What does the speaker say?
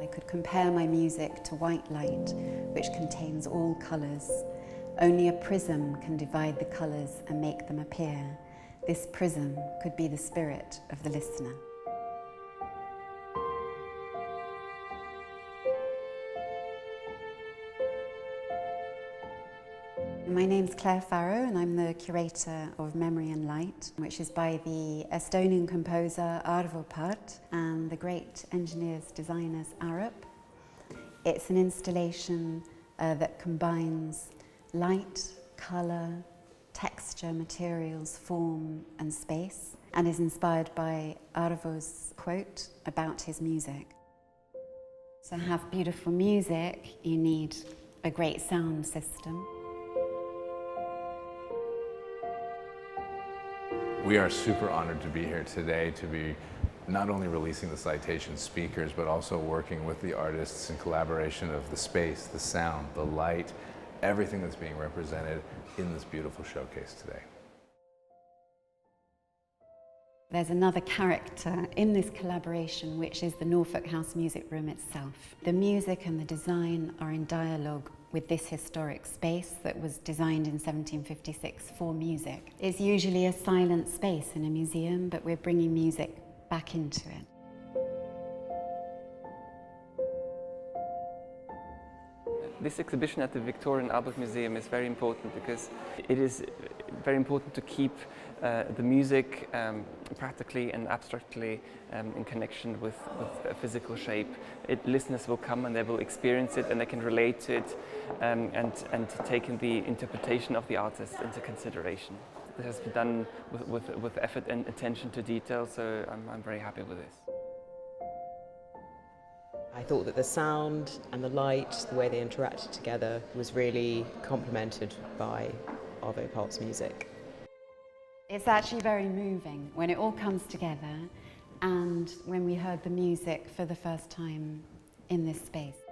I could compare my music to white light, which contains all colours. Only a prism can divide the colours and make them appear. This prism could be the spirit of the listener. My name's Claire Farrow and I'm the curator of Memory and Light, which is by the Estonian composer Arvo Pärt and the great engineers, designers Arup. It's an installation that combines light, colour, texture, materials, form and space, and is inspired by Arvo's quote about his music. To have beautiful music, you need a great sound system. We are super honored to be here today, to be not only releasing the Citation speakers, but also working with the artists in collaboration of the space, the sound, the light, everything that's being represented in this beautiful showcase today. There's another character in this collaboration, which is the Norfolk House Music Room itself. The music and the design are in dialogue with this historic space that was designed in 1756 for music. It's usually a silent space in a museum, but we're bringing music back into it. This exhibition at the Victoria and Albert Museum is very important because it is very important to keep the music practically and abstractly in connection with a physical shape. Listeners will come and they will experience it and they can relate to it and take in the interpretation of the artist into consideration. It has been done with effort and attention to detail, so I'm very happy with this. I thought that the sound and the light, the way they interacted together, was really complemented by Arvo Pärt's music. It's actually very moving when it all comes together and when we heard the music for the first time in this space.